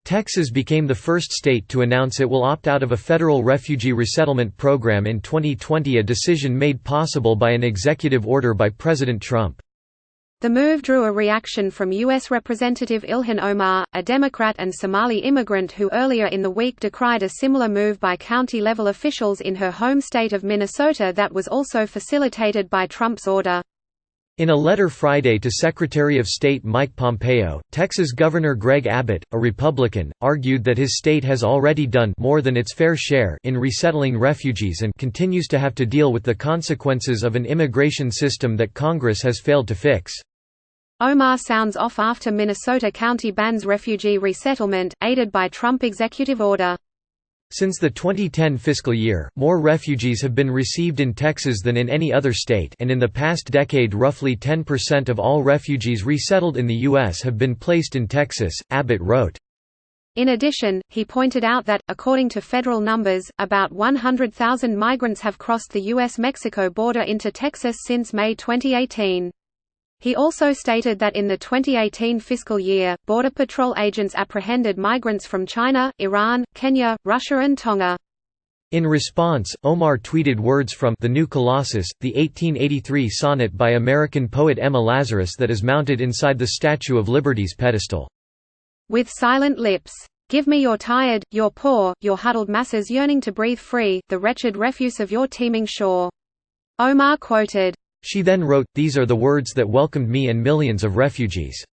Texas became the first state to announce it will opt out of a federal refugee resettlement program in 2020, a decision made possible by an executive order by President Trump. The move drew a reaction from U.S. Representative Ilhan Omar, a Democrat and Somali immigrant who earlier in the week decried a similar move by county-level officials in her home state of Minnesota that was also facilitated by Trump's order. In a letter Friday to Secretary of State Mike Pompeo, Texas Governor Greg Abbott, a Republican, argued that his state has already done more than its fair share in resettling refugees and continues to have to deal with the consequences of an immigration system that Congress has failed to fix. Omar sounds off after Minnesota County bans refugee resettlement, aided by Trump executive order. Since the 2010 fiscal year, more refugees have been received in Texas than in any other state, and in the past decade roughly 10% of all refugees resettled in the U.S. have been placed in Texas, Abbott wrote. In addition, he pointed out that, according to federal numbers, about 100,000 migrants have crossed the U.S.-Mexico border into Texas since May 2018. He also stated that in the 2018 fiscal year, Border Patrol agents apprehended migrants from China, Iran, Kenya, Russia and Tonga. In response, Omar tweeted words from The New Colossus, the 1883 sonnet by American poet Emma Lazarus that is mounted inside the Statue of Liberty's pedestal. With silent lips. Give me your tired, your poor, your huddled masses yearning to breathe free, the wretched refuse of your teeming shore. Omar quoted. She then wrote, "These are the words that welcomed me and millions of refugees.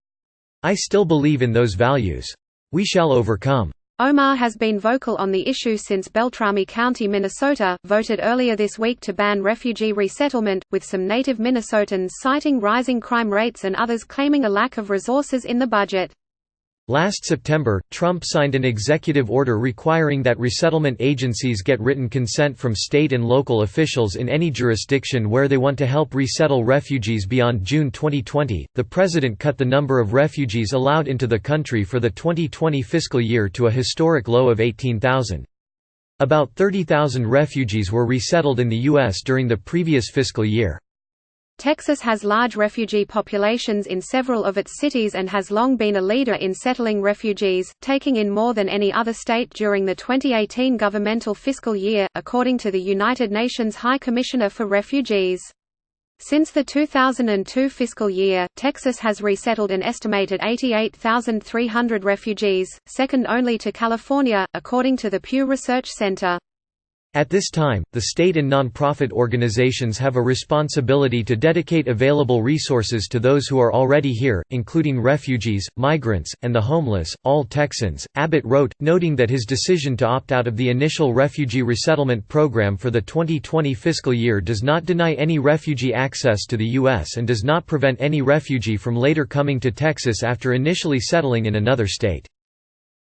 I still believe in those values. We shall overcome." Omar has been vocal on the issue since Beltrami County, Minnesota, voted earlier this week to ban refugee resettlement, with some native Minnesotans citing rising crime rates and others claiming a lack of resources in the budget. Last September, Trump signed an executive order requiring that resettlement agencies get written consent from state and local officials in any jurisdiction where they want to help resettle refugees beyond June 2020. The president cut the number of refugees allowed into the country for the 2020 fiscal year to a historic low of 18,000. About 30,000 refugees were resettled in the U.S. during the previous fiscal year. Texas has large refugee populations in several of its cities and has long been a leader in settling refugees, taking in more than any other state during the 2018 governmental fiscal year, according to the United Nations High Commissioner for Refugees. Since the 2002 fiscal year, Texas has resettled an estimated 88,300 refugees, second only to California, according to the Pew Research Center. At this time, the state and nonprofit organizations have a responsibility to dedicate available resources to those who are already here, including refugees, migrants, and the homeless, all Texans, Abbott wrote, noting that his decision to opt out of the initial refugee resettlement program for the 2020 fiscal year does not deny any refugee access to the U.S. and does not prevent any refugee from later coming to Texas after initially settling in another state.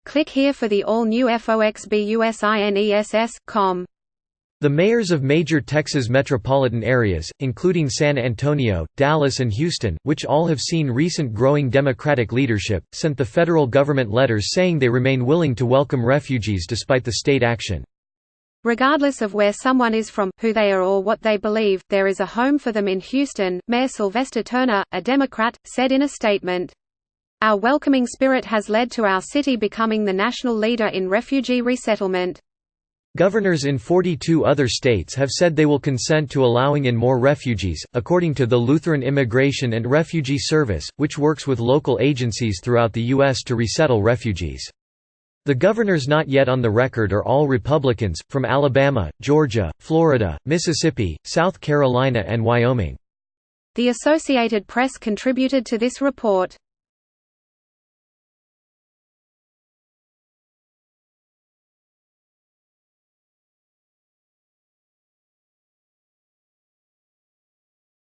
Click here for the all-new FOXBUSINESS.com. The mayors of major Texas metropolitan areas, including San Antonio, Dallas and Houston, which all have seen recent growing Democratic leadership, sent the federal government letters saying they remain willing to welcome refugees despite the state action. Regardless of where someone is from, who they are or what they believe, there is a home for them in Houston, Mayor Sylvester Turner, a Democrat, said in a statement. Our welcoming spirit has led to our city becoming the national leader in refugee resettlement. Governors in 42 other states have said they will consent to allowing in more refugees, according to the Lutheran Immigration and Refugee Service, which works with local agencies throughout the U.S. to resettle refugees. The governors not yet on the record are all Republicans, from Alabama, Georgia, Florida, Mississippi, South Carolina and Wyoming. The Associated Press contributed to this report.